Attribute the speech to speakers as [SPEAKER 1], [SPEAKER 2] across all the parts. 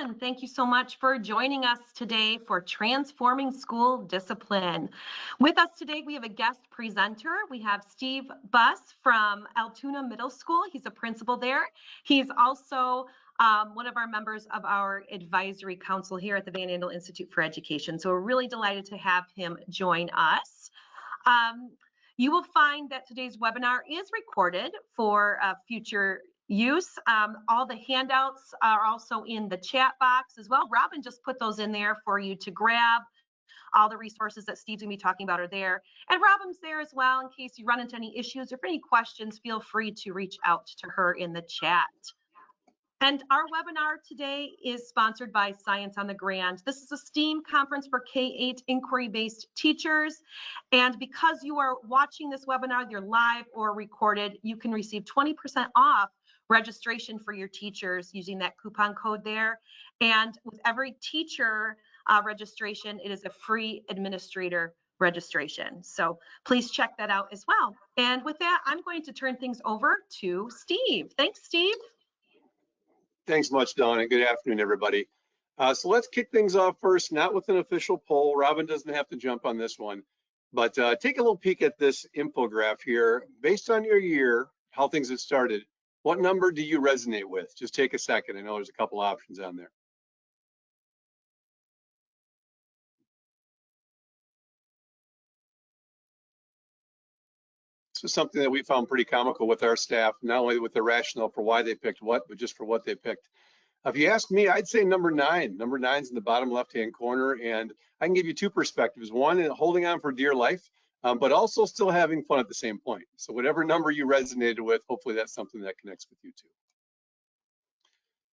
[SPEAKER 1] everyone. Thank you so much for joining us today for Transforming School Discipline. With us today, we have a guest presenter. We have Steve Buss from Altoona Middle School. He's a principal there. He's also one of our members of our advisory council here at the Van Andel Institute for Education. So we're really delighted to have him join us. You will find that today's webinar is recorded for future use. All the handouts are also in the chat box as well. Robin just put those in there for you to grab. All the resources that Steve's gonna be talking about are there. And Robin's there as well in case you run into any issues or any questions, feel free to reach out to her in the chat. And our webinar today is sponsored by Science on the Grand. This is a STEAM conference for K-8 inquiry-based teachers. And because you are watching this webinar, either live or recorded, you can receive 20% off registration for your teachers using that coupon code there. And with every teacher registration, it is a free administrator registration. So please check that out as well. And with that, I'm going to turn things over to Steve. Thanks, Steve.
[SPEAKER 2] Thanks much, Dawn, and good afternoon, everybody. So let's kick things off first, not with an official poll. Robin doesn't have to jump on this one, but take a little peek at this infograph here. Based on your year, how things have started, what number do you resonate with? Just take a second. I know there's a couple options on there. This is something that we found pretty comical with our staff, not only with the rationale for why they picked what, but just for what they picked. If you ask me, I'd say number 9. Number 9's in the bottom left-hand corner, and I can give you two perspectives. One, holding on for dear life, but also still having fun at the same point. So whatever number you resonated with, hopefully that's something that connects with you too.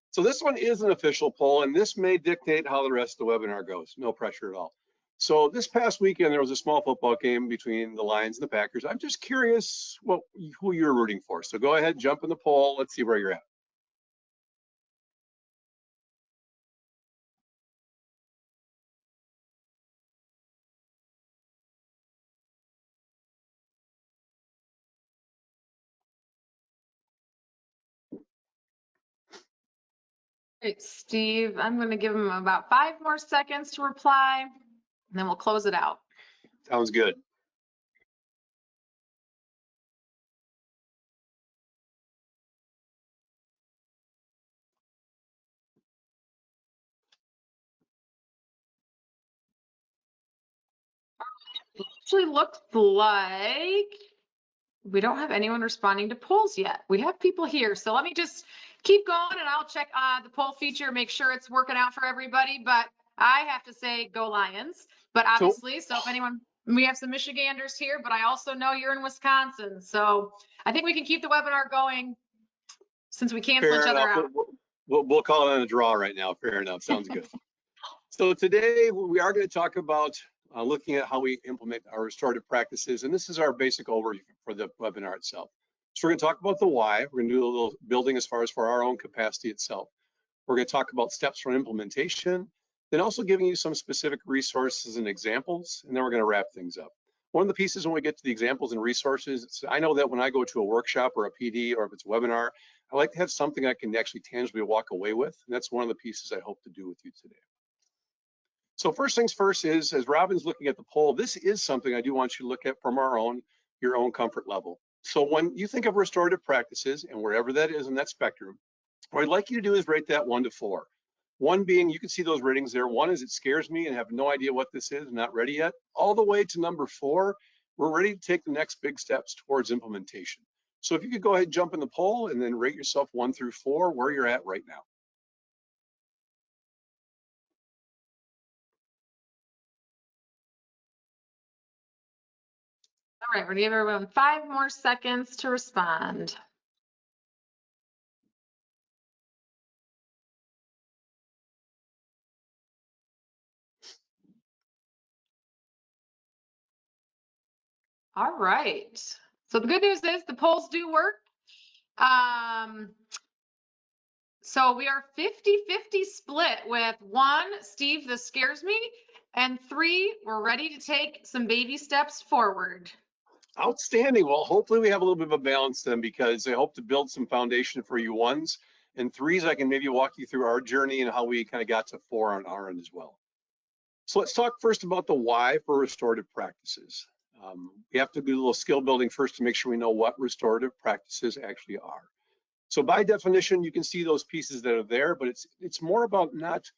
[SPEAKER 2] So this one is an official poll, and this may dictate how the rest of the webinar goes. No pressure at all. So this past weekend, there was a small football game between the Lions and the Packers. I'm just curious who you're rooting for. So go ahead, jump in the poll. Let's see where you're at.
[SPEAKER 3] Great, Steve. I'm going to give him about 5 more seconds to reply, and then we'll close it out.
[SPEAKER 2] Sounds good.
[SPEAKER 3] Actually looked like we don't have anyone responding to polls yet. We have people here, so let me just keep going and I'll check the poll feature, make sure it's working out for everybody. But I have to say, go Lions. But obviously, so if anyone, we have some Michiganders here, but I also know you're in Wisconsin. So I think we can keep the webinar going since we cancel each other out.
[SPEAKER 2] We'll call it a draw right now. Fair enough. Sounds good. So today we are going to talk about looking at how we implement our restorative practices, and this is our basic overview for the webinar itself. So we're going to talk about the why. We're going to do a little building as far as for our own capacity itself. We're going to talk about steps for implementation, then also giving you some specific resources and examples, and then we're going to wrap things up. One of the pieces when we get to the examples and resources, I know that when I go to a workshop or a PD or if it's a webinar, I like to have something I can actually tangibly walk away with, and that's one of the pieces I hope to do with you today. So first things first is, as Robin's looking at the poll, this is something I do want you to look at from your own comfort level. So when you think of restorative practices and wherever that is in that spectrum, what I'd like you to do is rate that 1 to 4. 1 being, you can see those ratings there. 1 is it scares me and have no idea what this is, not ready yet. All the way to number 4, we're ready to take the next big steps towards implementation. So if you could go ahead and jump in the poll and then rate yourself 1 through 4, where you're at right now.
[SPEAKER 3] All right, we're gonna give everyone 5 more seconds to respond. All right. So the good news is the polls do work. So we are 50-50 split with 1, Steve, this scares me, and 3, we're ready to take some baby steps forward.
[SPEAKER 2] Outstanding. Well, hopefully we have a little bit of a balance then, because I hope to build some foundation for you ones. And 3 is I can maybe walk you through our journey and how we kind of got to 4 on our end as well. So let's talk first about the why for restorative practices. We have to do a little skill building first to make sure we know what restorative practices actually are. So by definition, you can see those pieces that are there, but it's more about not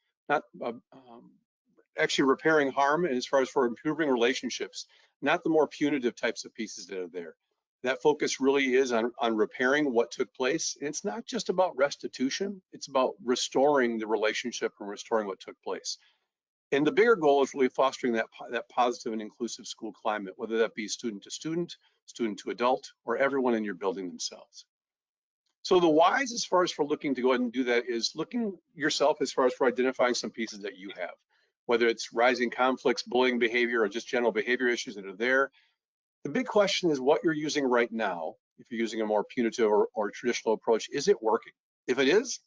[SPEAKER 2] actually repairing harm, and as far as for improving relationships, not the more punitive types of pieces that are there. That focus really is on repairing what took place. And it's not just about restitution, it's about restoring the relationship and restoring what took place. And the bigger goal is really fostering that positive and inclusive school climate, whether that be student to student, student to adult, or everyone in your building themselves. So the whys, as far as for looking to go ahead and do that, is looking yourself as far as for identifying some pieces that you have, whether it's rising conflicts, bullying behavior, or just general behavior issues that are there. The big question is what you're using right now. If you're using a more punitive or traditional approach, is it working? If it is,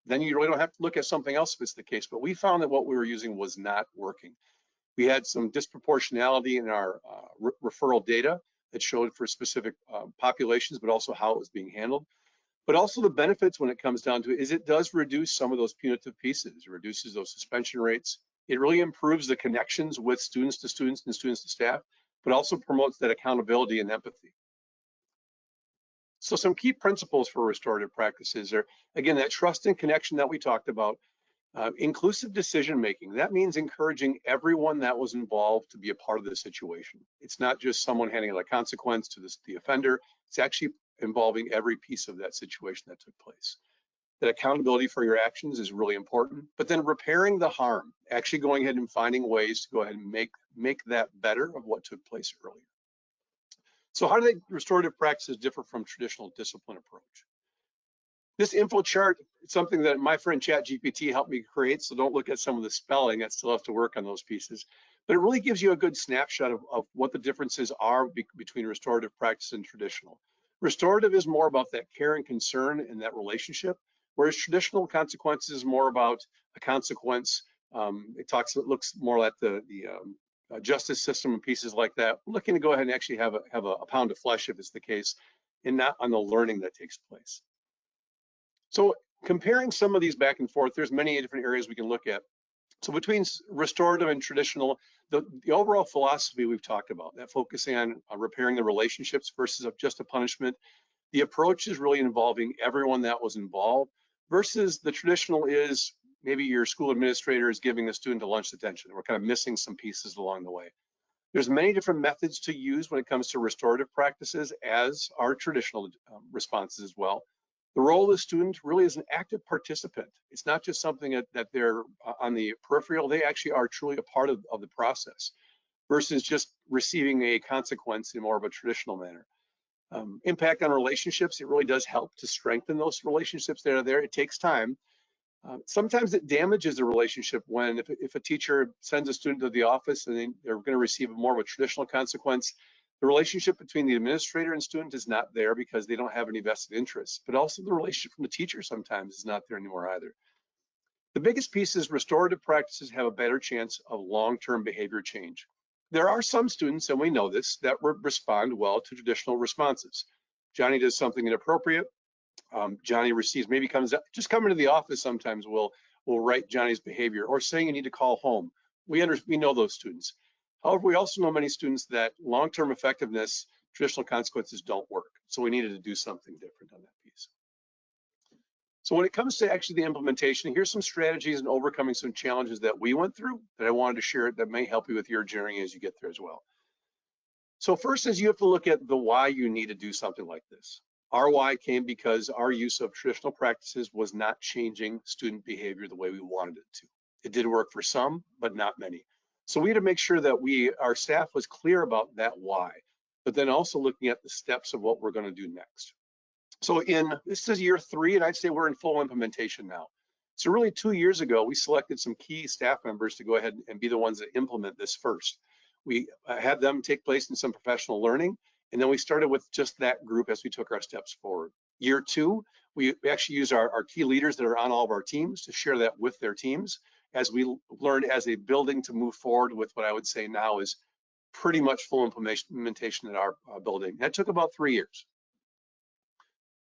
[SPEAKER 2] then you really don't have to look at something else if it's the case. But we found that what we were using was not working. We had some disproportionality in our referral data that showed for specific populations, but also how it was being handled. But also the benefits when it comes down to it is it does reduce some of those punitive pieces. It reduces those suspension rates. It really improves the connections with students to students and students to staff, but also promotes that accountability and empathy. So some key principles for restorative practices are, again, that trust and connection that we talked about, inclusive decision-making. That means encouraging everyone that was involved to be a part of the situation. It's not just someone handing out a consequence to the offender. It's actually involving every piece of that situation that took place. That accountability for your actions is really important, but then repairing the harm, actually going ahead and finding ways to go ahead and make that better of what took place earlier. So how do restorative practices differ from traditional discipline approach? This info chart is something that my friend ChatGPT helped me create, so don't look at some of the spelling. I still have to work on those pieces. But it really gives you a good snapshot of what the differences are between restorative practice and traditional. Restorative is more about that care and concern and that relationship, whereas traditional consequences is more about a consequence. It looks more at the justice system and pieces like that. We're looking to go ahead and actually have a pound of flesh if it's the case, and not on the learning that takes place. So comparing some of these back and forth, there's many different areas we can look at. So between restorative and traditional, the overall philosophy we've talked about, that focusing on repairing the relationships versus just a punishment, the approach is really involving everyone that was involved versus the traditional is maybe your school administrator is giving the student a lunch detention. We're kind of missing some pieces along the way. There's many different methods to use when it comes to restorative practices, as are traditional responses as well. The role of the student really is an active participant. It's not just something that they're on the peripheral, they actually are truly a part of the process versus just receiving a consequence in more of a traditional manner. Impact on relationships, it really does help to strengthen those relationships that are there. It takes time. Sometimes it damages a relationship when if a teacher sends a student to the office and they're going to receive more of a traditional consequence, the relationship between the administrator and student is not there because they don't have any vested interests, but also the relationship from the teacher sometimes is not there anymore either. The biggest piece is restorative practices have a better chance of long-term behavior change. There are some students, and we know this, that respond well to traditional responses. Johnny does something inappropriate. Johnny receives, maybe comes up, just coming to the office sometimes will write Johnny's behavior or saying you need to call home. We know those students. However, we also know many students that long-term effectiveness, traditional consequences don't work. So we needed to do something different on that piece. So when it comes to actually the implementation, here's some strategies and overcoming some challenges that we went through that I wanted to share that may help you with your journey as you get there as well. So first is you have to look at the why you need to do something like this. Our why came because our use of traditional practices was not changing student behavior the way we wanted it to. It did work for some, but not many. So we had to make sure that our staff was clear about that why, but then also looking at the steps of what we're going to do next. So this is year 3, and I'd say we're in full implementation now. So really 2 years ago, we selected some key staff members to go ahead and be the ones that implement this first. We had them take place in some professional learning, and then we started with just that group as we took our steps forward. Year 2, we actually use our key leaders that are on all of our teams to share that with their teams as we learn as a building to move forward with what I would say now is pretty much full implementation in our building. That took about 3 years.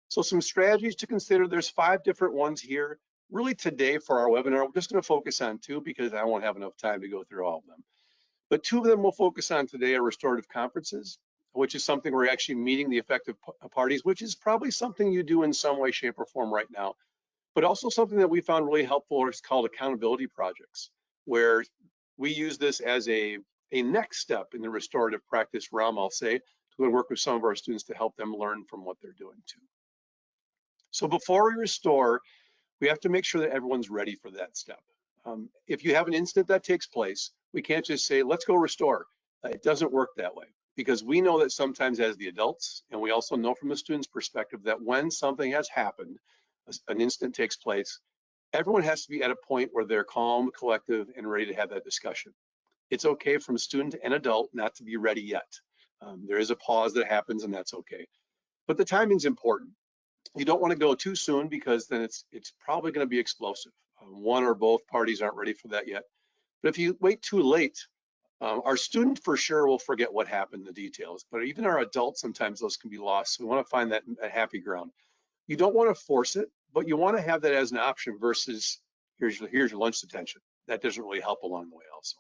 [SPEAKER 2] So some strategies to consider, there's 5 different ones here. Really today for our webinar, we're just gonna focus on 2 because I won't have enough time to go through all of them. But 2 of them we'll focus on today are restorative conferences, which is something where we're actually meeting the affected parties, which is probably something you do in some way, shape, or form right now. But also something that we found really helpful is called accountability projects, where we use this as a next step in the restorative practice realm, I'll say, to work with some of our students to help them learn from what they're doing too. So before we restore, we have to make sure that everyone's ready for that step. If you have an incident that takes place, we can't just say, let's go restore. It doesn't work that way, because we know that sometimes as the adults, and we also know from the student's perspective that when something has happened, an incident takes place, everyone has to be at a point where they're calm, collective, and ready to have that discussion. It's okay from student and adult not to be ready yet. There is a pause that happens, and that's okay. But the timing's important. You don't want to go too soon, because then it's probably going to be explosive. One or both parties aren't ready for that yet. But if you wait too late, our student for sure will forget what happened, the details, but even our adults, sometimes those can be lost. So we want to find that happy ground. You don't want to force it, but you want to have that as an option versus here's your lunch detention. That doesn't really help along the way also.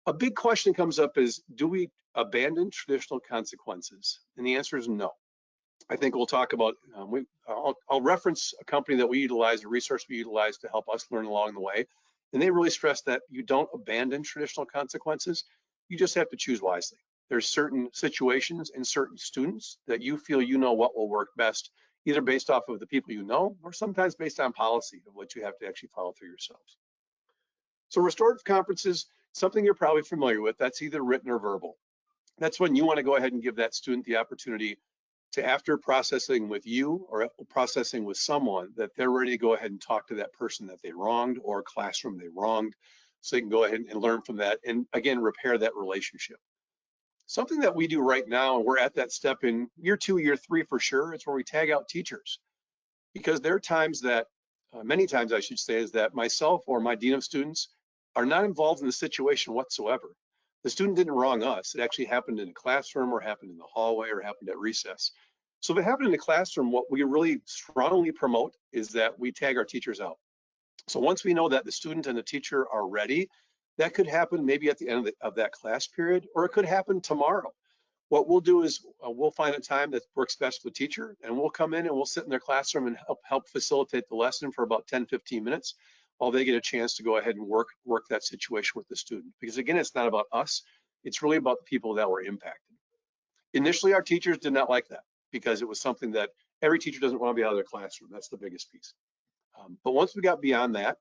[SPEAKER 2] A big question comes up is, do we abandon traditional consequences? And the answer is no. I think we'll talk about, I'll reference a company that we utilize, a resource we utilize to help us learn along the way. And they really stress that you don't abandon traditional consequences. You just have to choose wisely. There's certain situations and certain students that you feel you know what will work best, either based off of the people you know, or sometimes based on policy of what you have to actually follow through yourselves. So restorative conferences, something you're probably familiar with, that's either written or verbal. That's when you want to go ahead and give that student the opportunity to, after processing with you or processing with someone, that they're ready to go ahead and talk to that person that they wronged or classroom they wronged, so they can go ahead and learn from that and again repair that relationship. Something that we do right now, and we're at that step in year 2, year 3 for sure, it's where we tag out teachers, because there are times that, many times I should say, is that myself or my dean of students are not involved in the situation whatsoever. The student didn't wrong us. It actually happened in a classroom, or happened in the hallway, or happened at recess. So if it happened in the classroom, what we really strongly promote is that we tag our teachers out. So once we know that the student and the teacher are ready, that could happen maybe at the end of that class period, or it could happen tomorrow. What we'll do is we'll find a time that works best for the teacher, and we'll come in and we'll sit in their classroom and help facilitate the lesson for about 10-15 minutes while they get a chance to go ahead and work that situation with the student. Because again, it's not about us, it's really about the people that were impacted. Initially, our teachers did not like that, because it was something that every teacher doesn't want to be out of their classroom. That's the biggest piece. But once we got beyond that,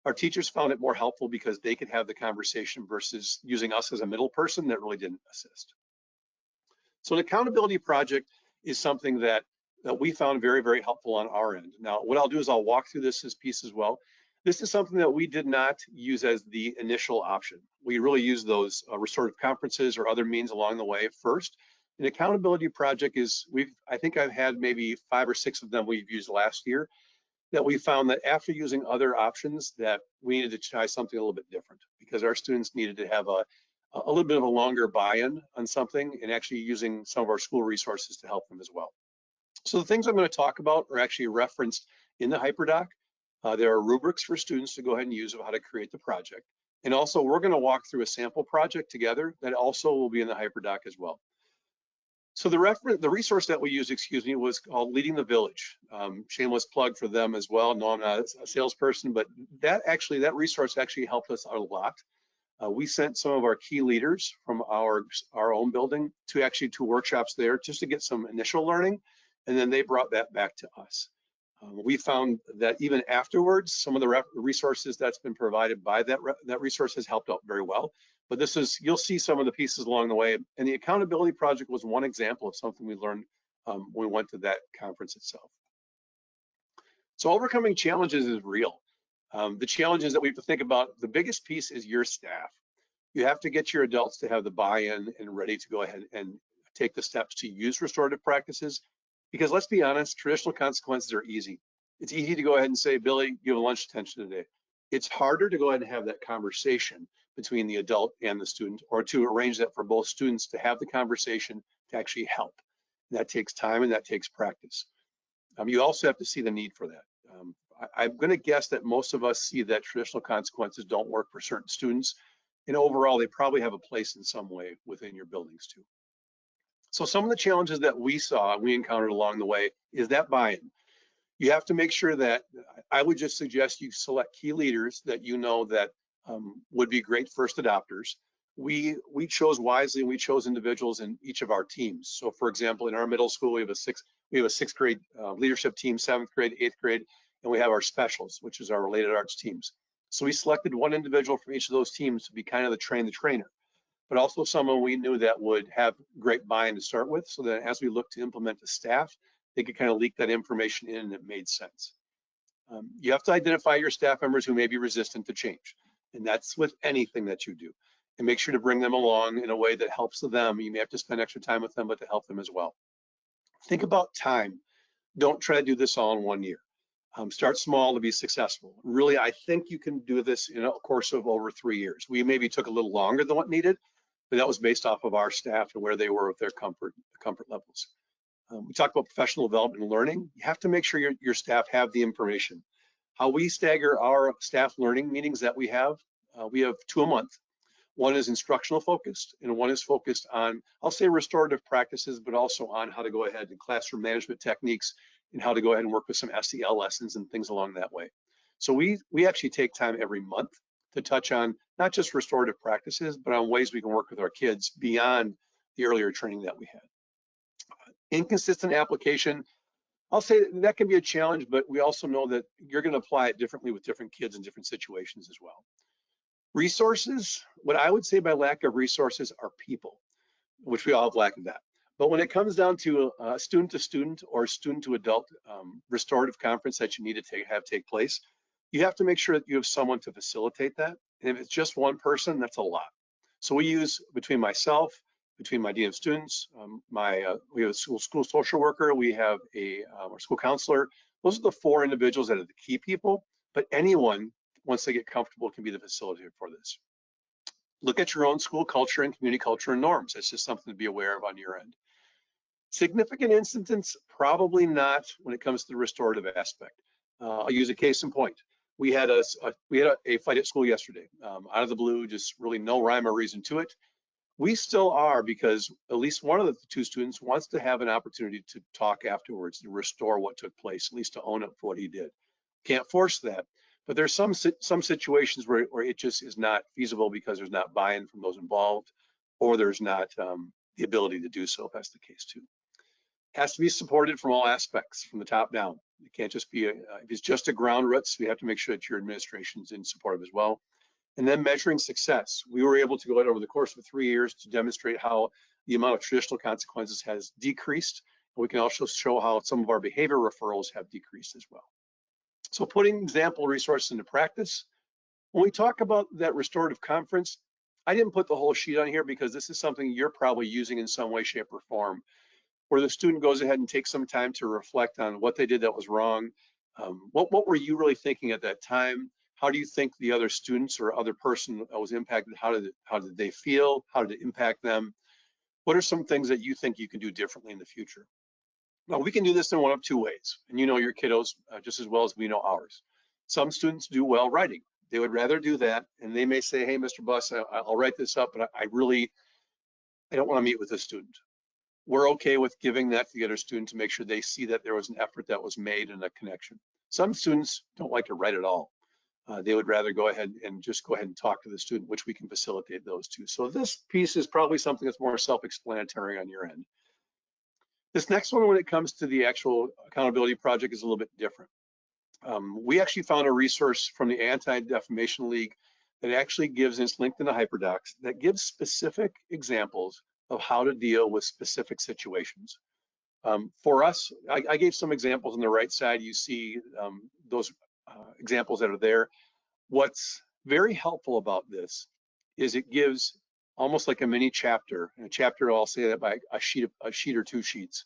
[SPEAKER 2] our teachers found it more helpful because they could have the conversation versus using us as a middle person that really didn't assist. So an accountability project is something that we found very, very helpful on our end. Now, what I'll do is I'll walk through this piece as well. This is something that we did not use as the initial option. We really use those restorative conferences or other means along the way first. An accountability project is, I think I've had maybe 5 or 6 of them we've used last year, that we found that after using other options that we needed to try something a little bit different, because our students needed to have a little bit of a longer buy-in on something, and actually using some of our school resources to help them as well. So the things I'm going to talk about are actually referenced in the HyperDoc. There are rubrics for students to go ahead and use of how to create the project. And also we're going to walk through a sample project together that also will be in the HyperDoc as well. So the resource that we used, was called Leading the Village. Shameless plug for them as well. No, I'm not a salesperson, but that resource actually helped us out a lot. We sent some of our key leaders from our own building to workshops there just to get some initial learning, and then they brought that back to us. We found that even afterwards, some of the resources that's been provided by that resource has helped out very well. But you'll see some of the pieces along the way. And the accountability project was one example of something we learned when we went to that conference itself. So overcoming challenges is real. The challenges that we have to think about, the biggest piece is your staff. You have to get your adults to have the buy-in and ready to go ahead and take the steps to use restorative practices. Because let's be honest, traditional consequences are easy. It's easy to go ahead and say, Billy, you have lunch detention today. It's harder to go ahead and have that conversation between the adult and the student, or to arrange that for both students to have the conversation to actually help. And that takes time and that takes practice. You also have to see the need for that. I'm going to guess that most of us see that traditional consequences don't work for certain students, and overall, they probably have a place in some way within your buildings too. So some of the challenges that we encountered along the way is that buy-in. You have to make sure that, I would just suggest you select key leaders that you know that would be great first adopters. We chose wisely, and we chose individuals in each of our teams. So for example, in our middle school, we have a sixth grade leadership team, 7th grade, 8th grade, and we have our specials, which is our related arts teams. So we selected one individual from each of those teams to be kind of the trainer, but also someone we knew that would have great buy-in to start with, so that as we look to implement the staff, they could kind of leak that information in and it made sense. You have to identify your staff members who may be resistant to change, and that's with anything that you do. And make sure to bring them along in a way that helps them. You may have to spend extra time with them, but to help them as well. Think about time. Don't try to do this all in 1 year. Start small to be successful. Really, I think you can do this in a course of over 3 years. We maybe took a little longer than what needed, but that was based off of our staff and where they were with their comfort levels. We talked about professional development and learning. You have to make sure your staff have the information. How we stagger our staff learning meetings that we have 2 a month. One is instructional focused, and one is focused on, I'll say, restorative practices, but also on how to go ahead and classroom management techniques and how to go ahead and work with some SEL lessons and things along that way. So we actually take time every month to touch on not just restorative practices, but on ways we can work with our kids beyond the earlier training that we had. Inconsistent application, I'll say that can be a challenge, but we also know that you're going to apply it differently with different kids in different situations as well. Resources, what I would say by lack of resources are people, which we all have lack of that. But when it comes down to student to student or student to adult restorative conference that you need to have take place, you have to make sure that you have someone to facilitate that. And if it's just one person, that's a lot. So we use, between myself, between my dean of students, we have a school social worker, we have our school counselor. Those are the 4 individuals that are the key people, but anyone, once they get comfortable, can be the facilitator for this. Look at your own school culture and community culture and norms. That's just something to be aware of on your end. Significant incidents, probably not when it comes to the restorative aspect. I'll use a case in point. We had a fight at school yesterday, out of the blue, just really no rhyme or reason to it. We still are, because at least one of the 2 students wants to have an opportunity to talk afterwards, to restore what took place, at least to own up for what he did. Can't force that, but there's some situations where it just is not feasible because there's not buy-in from those involved, or there's not the ability to do so, if that's the case too. Has to be supported from all aspects, from the top down. It can't just be, if it's just a ground roots, we have to make sure that your administration's in supportive as well. And then measuring success. We were able to go ahead over the course of 3 years to demonstrate how the amount of traditional consequences has decreased. And we can also show how some of our behavior referrals have decreased as well. So putting example resources into practice. When we talk about that restorative conference, I didn't put the whole sheet on here because this is something you're probably using in some way, shape, or form, where the student goes ahead and takes some time to reflect on what they did that was wrong. What were you really thinking at that time? How do you think the other students or other person that was impacted, how did they feel? How did it impact them? What are some things that you think you can do differently in the future? Well, we can do this in one of 2 ways, and you know your kiddos just as well as we know ours. Some students do well writing. They would rather do that, and they may say, hey, Mr. Buss, I'll write this up, but I don't want to meet with this student. We're okay with giving that to the other student to make sure they see that there was an effort that was made and a connection. Some students don't like to write at all. They would rather go ahead and talk to the student, which we can facilitate those too. So this piece is probably something that's more self-explanatory on your end. This next one, when it comes to the actual accountability project, is a little bit different. We actually found a resource from the Anti-Defamation League that actually gives, and it's linked in the hyperdocs, that gives specific examples of how to deal with specific situations. For us, I gave some examples on the right side. You see those examples that are there. What's very helpful about this is it gives almost like a mini chapter. And a chapter, I'll say that by a sheet or 2 sheets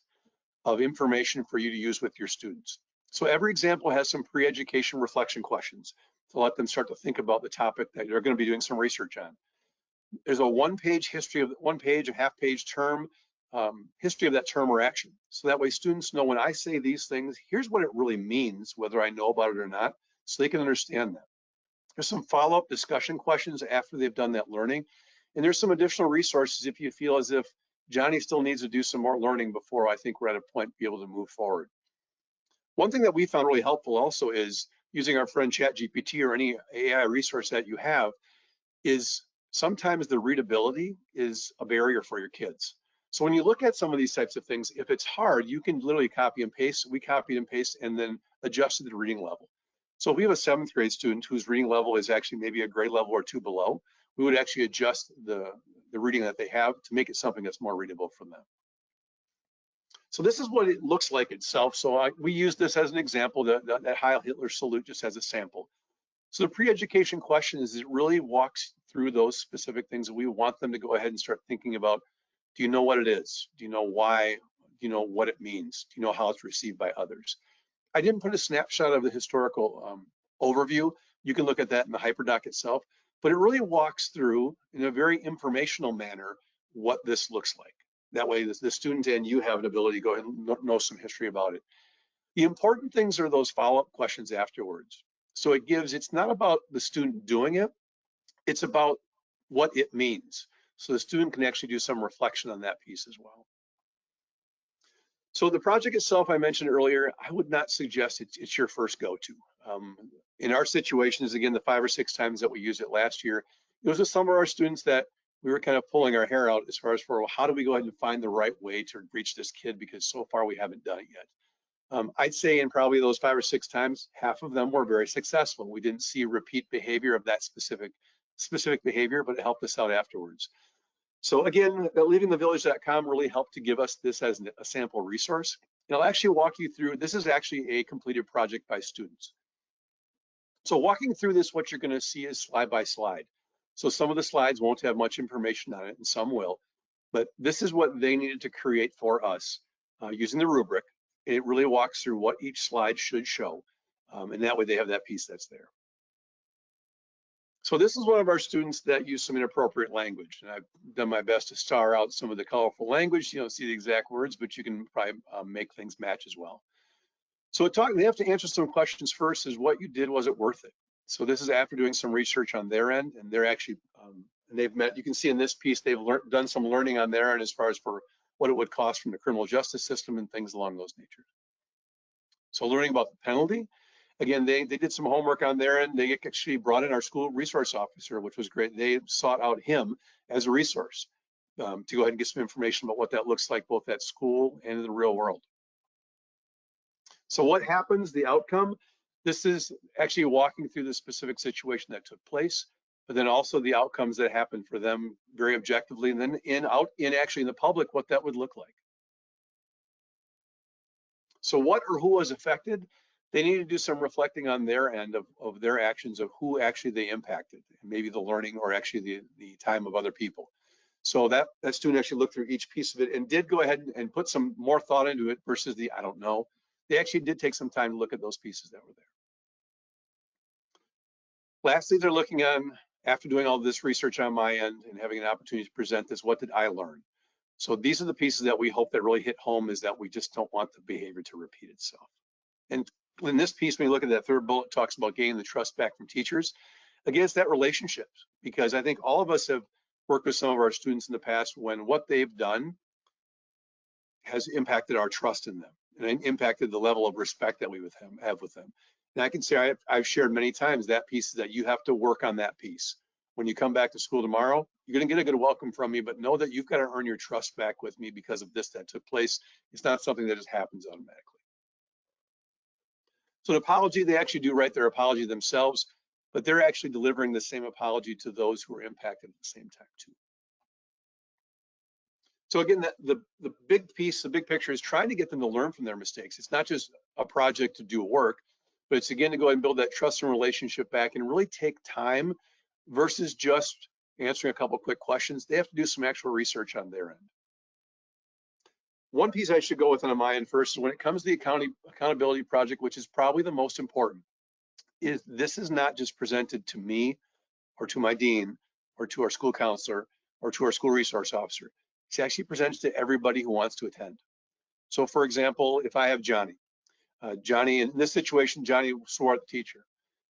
[SPEAKER 2] of information for you to use with your students. So every example has some pre-education reflection questions to let them start to think about the topic that they're going to be doing some research on. There's a 1-page history of a half-page term history of that term or action. So that way students know when I say these things, here's what it really means, whether I know about it or not, so they can understand that. There's some follow-up discussion questions after they've done that learning. And there's some additional resources if you feel as if Johnny still needs to do some more learning before I think we're at a point to be able to move forward. One thing that we found really helpful also is using our friend ChatGPT or any AI resource that you have is sometimes the readability is a barrier for your kids. So when you look at some of these types of things, if it's hard, you can literally copy and paste. We copied and paste and then adjusted the reading level. So if we have a 7th grade student whose reading level is actually maybe a grade level or 2 below, we would actually adjust the reading that they have to make it something that's more readable for them. So this is what it looks like itself. So we use this as an example, that Heil Hitler salute just as a sample. So the pre-education question is it really walks through those specific things that we want them to go ahead and start thinking about. Do you know what it is? Do you know why? Do you know what it means? Do you know how it's received by others? I didn't put a snapshot of the historical overview. You can look at that in the HyperDoc itself, but it really walks through in a very informational manner what this looks like. That way the student and you have an ability to go ahead and know some history about it. The important things are those follow-up questions afterwards. So it's not about the student doing it, it's about what it means. So the student can actually do some reflection on that piece as well. So the project itself, I mentioned earlier, I would not suggest it's your first go-to. In our situations, again, the 5 or 6 times that we used it last year, it was with some of our students that we were kind of pulling our hair out as far as well, how do we go ahead and find the right way to reach this kid, because so far we haven't done it yet. I'd say in probably those 5 or 6 times, half of them were very successful. We didn't see repeat behavior of that specific behavior, but it helped us out afterwards. So again, leavingthevillage.com really helped to give us this as a sample resource. And I'll actually walk you through, this is actually a completed project by students. So walking through this, what you're gonna see is slide by slide. So some of the slides won't have much information on it and some will, but this is what they needed to create for us using the rubric. It really walks through what each slide should show. And that way they have that piece that's there. So this is one of our students that used some inappropriate language, and I've done my best to star out some of the colorful language. You don't see the exact words, but you can probably make things match as well. So they have to answer some questions first. Is what you did, was it worth it? So this is after doing some research on their end, and they're actually, you can see in this piece, they've done some learning on their end as far as for what it would cost from the criminal justice system and things along those natures. So learning about the penalty. Again, they did some homework on their end. They actually brought in our school resource officer, which was great. They sought out him as a resource to go ahead and get some information about what that looks like both at school and in the real world. So what happens, the outcome? This is actually walking through the specific situation that took place, but then also the outcomes that happened for them very objectively, and then actually in the public, what that would look like. So what or who was affected? They need to do some reflecting on their end of their actions, of who actually they impacted, maybe the learning or actually the time of other people. So that student actually looked through each piece of it and did go ahead and put some more thought into it versus the I don't know. They actually did take some time to look at those pieces that were there. Lastly, they're looking on, after doing all this research on my end and having an opportunity to present this, what did I learn? So these are the pieces that we hope that really hit home, is that we just don't want the behavior to repeat itself. And in this piece, when you look at that third bullet, talks about gaining the trust back from teachers. Again, it's that relationship, because I think all of us have worked with some of our students in the past when what they've done has impacted our trust in them and impacted the level of respect that we have with them. And I can say I've shared many times that piece is that you have to work on that piece. When you come back to school tomorrow, you're gonna get a good welcome from me, but know that you've got to earn your trust back with me because of this that took place. It's not something that just happens automatically. So an apology, they actually do write their apology themselves, but they're actually delivering the same apology to those who are impacted at the same time too. So again, the big piece, the big picture is trying to get them to learn from their mistakes. It's not just a project to do work, but it's again to go ahead and build that trust and relationship back and really take time versus just answering a couple of quick questions. They have to do some actual research on their end. One piece I should go with on my end first is when it comes to the accountability project, which is probably the most important, is this is not just presented to me or to my dean or to our school counselor or to our school resource officer. It's actually presented to everybody who wants to attend. So for example, if I have Johnny, Johnny, in this situation, Johnny swore at the teacher.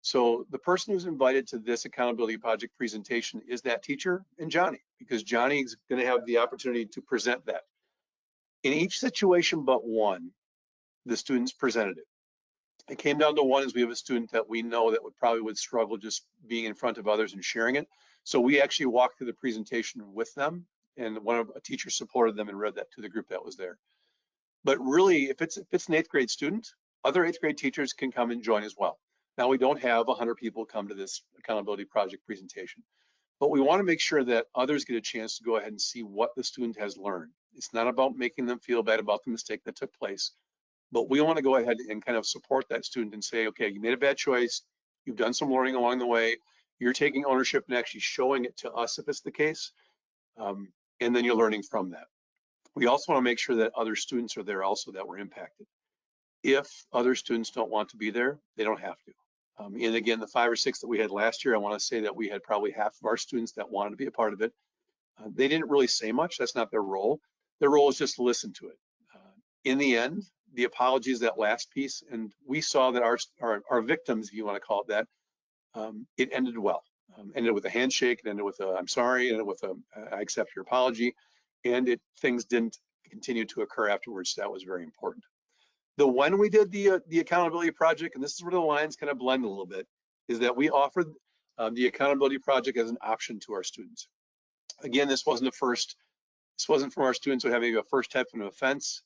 [SPEAKER 2] So the person who's invited to this accountability project presentation is that teacher and Johnny, because Johnny's going to have the opportunity to present that. In each situation but one, the students presented it. It came down to one is we have a student that we know that probably would struggle just being in front of others and sharing it. So we actually walked through the presentation with them, and a teacher supported them and read that to the group that was there. But really, if it's an 8th grade student, other 8th grade teachers can come and join as well. Now, we don't have 100 people come to this accountability project presentation, but we want to make sure that others get a chance to go ahead and see what the student has learned. It's not about making them feel bad about the mistake that took place, but we want to go ahead and kind of support that student and say, okay, you made a bad choice, you've done some learning along the way, you're taking ownership and actually showing it to us if it's the case, and then you're learning from that. We also want to make sure that other students are there also that were impacted. If other students don't want to be there, they don't have to. And again, the 5 or 6 that we had last year, I want to say that we had probably half of our students that wanted to be a part of it. They didn't really say much. That's not their role. Their role is just to listen to it. In the end, the apology is that last piece, and we saw that our victims, if you want to call it that, it ended well. Ended with a handshake, it ended with a I'm sorry, ended with a I accept your apology, and things didn't continue to occur afterwards. That was very important. When we did the accountability project, and this is where the lines kind of blend a little bit, is that we offered the accountability project as an option to our students. Again, this wasn't from our students who have maybe a first type of an offense,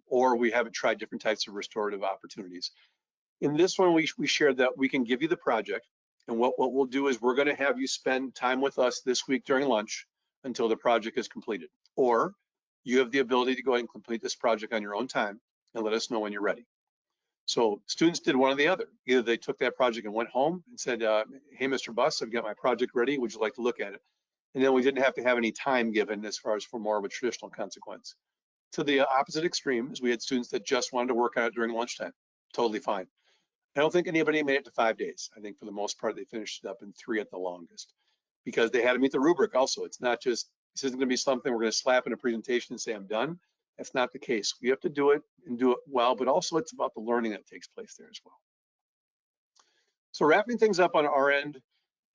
[SPEAKER 2] or we haven't tried different types of restorative opportunities. In this one, we shared that we can give you the project, and what we'll do is we're going to have you spend time with us this week during lunch until the project is completed, or you have the ability to go ahead and complete this project on your own time and let us know when you're ready. So students did one or the other. Either they took that project and went home and said, hey, Mr. Buss, I've got my project ready. Would you like to look at it? And then we didn't have to have any time given as far as for more of a traditional consequence. To the opposite extreme is we had students that just wanted to work on it during lunchtime. Totally fine. I don't think anybody made it to 5 days. I think for the most part, they finished it up in 3 at the longest, because they had to meet the rubric also. It's not just, this isn't going to be something we're going to slap in a presentation and say, I'm done. That's not the case. We have to do it and do it well, but also it's about the learning that takes place there as well. So wrapping things up on our end,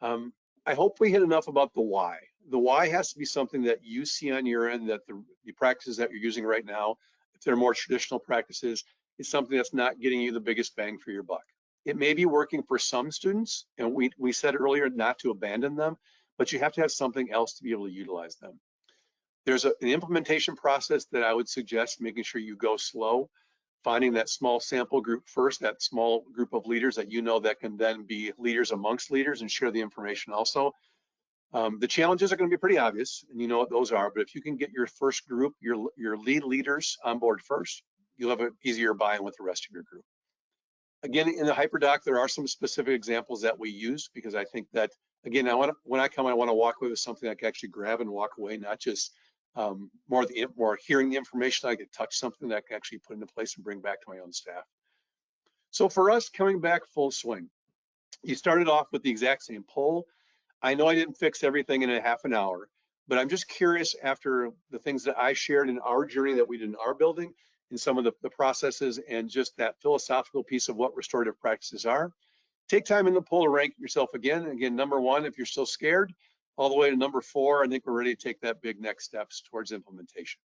[SPEAKER 2] I hope we hit enough about the why. The why has to be something that you see on your end, that the practices that you're using right now, if they're more traditional practices, is something that's not getting you the biggest bang for your buck. It may be working for some students, and we said earlier not to abandon them, but you have to have something else to be able to utilize them. There's an implementation process that I would suggest making sure you go slow, finding that small sample group first, that small group of leaders that you know that can then be leaders amongst leaders and share the information also. The challenges are going to be pretty obvious, and you know what those are, but if you can get your first group, your lead leaders on board first, you'll have an easier buy-in with the rest of your group. Again, in the HyperDoc, there are some specific examples that we use, because I think that, again, when I come, I want to walk away with something I can actually grab and walk away, not just more hearing the information. I could touch something that I can actually put into place and bring back to my own staff. So for us, coming back full swing, you started off with the exact same poll. I know I didn't fix everything in a half an hour, but I'm just curious, after the things that I shared in our journey that we did in our building, and some of the processes and just that philosophical piece of what restorative practices are, take time in the poll to rank yourself again. Again, number 1, if you're still scared, all the way to number 4, I think we're ready to take that big next steps towards implementation.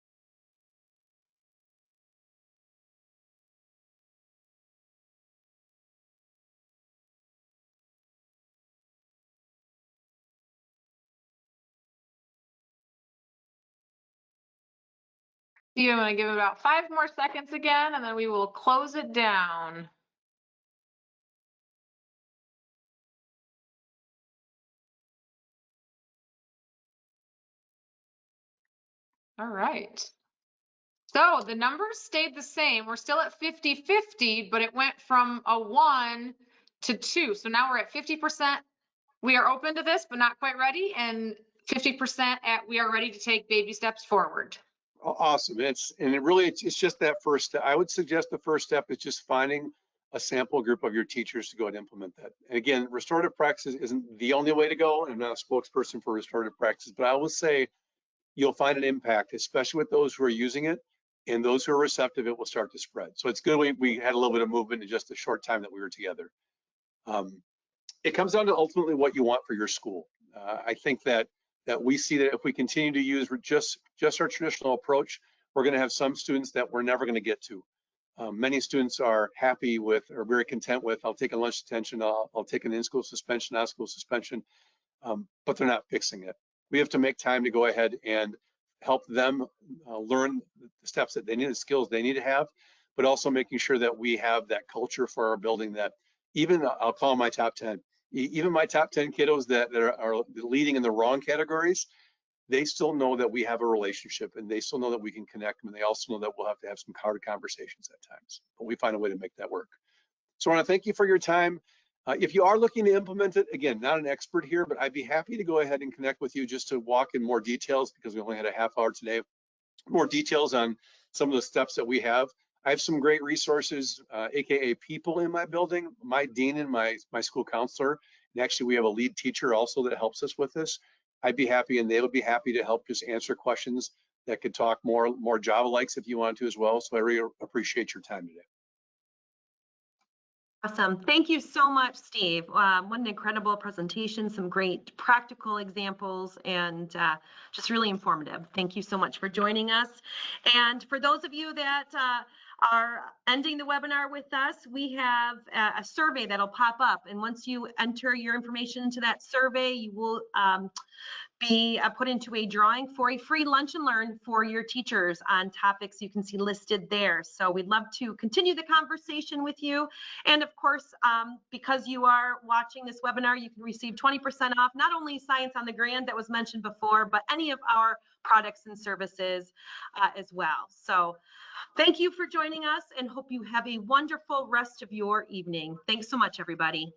[SPEAKER 3] I'm going to give it about 5 more seconds again, and then we will close it down. All right. So the numbers stayed the same. We're still at 50-50, but it went from a 1 to 2. So now we're at 50%. We are open to this, but not quite ready. And 50% at we are ready to take baby steps forward.
[SPEAKER 2] Awesome. It's just that first step. I would suggest the first step is just finding a sample group of your teachers to go and implement that. And again, restorative practices isn't the only way to go. I'm not a spokesperson for restorative practices, but I will say you'll find an impact, especially with those who are using it, and those who are receptive, it will start to spread. So it's good we had a little bit of movement in just a short time that we were together. It comes down to ultimately what you want for your school. I think that we see that if we continue to use just our traditional approach, we're going to have some students that we're never going to get to. Many students are happy with, or very content with, I'll take a lunch detention, I'll take an in-school suspension, out-of-school suspension, but they're not fixing it. We have to make time to go ahead and help them learn the steps that they need, the skills they need to have, but also making sure that we have that culture for our building that even, I'll call them my top 10, even my top 10 kiddos that are leading in the wrong categories, they still know that we have a relationship, and they still know that we can connect them, and they also know that we'll have to have some hard conversations at times, but we find a way to make that work. So I want to thank you for your time. If you are looking to implement it, again, not an expert here, but I'd be happy to go ahead and connect with you just to walk in more details, because we only had a half hour today, more details on some of the steps that we have. I have some great resources, AKA people in my building, my dean and my school counselor, and actually we have a lead teacher also that helps us with this. I'd be happy, and they would be happy to help just answer questions that could talk more Java likes if you want to as well. So I really appreciate your time today.
[SPEAKER 1] Awesome. Thank you so much, Steve. What an incredible presentation, some great practical examples, and just really informative. Thank you so much for joining us. And for those of you that are ending the webinar with us, we have a survey that'll pop up. And once you enter your information into that survey, you will be put into a drawing for a free lunch and learn for your teachers on topics you can see listed there. So we'd love to continue the conversation with you. And of course, because you are watching this webinar, you can receive 20% off, not only Science on the Grand that was mentioned before, but any of our products and services as well. So thank you for joining us, and hope you have a wonderful rest of your evening. Thanks so much, everybody.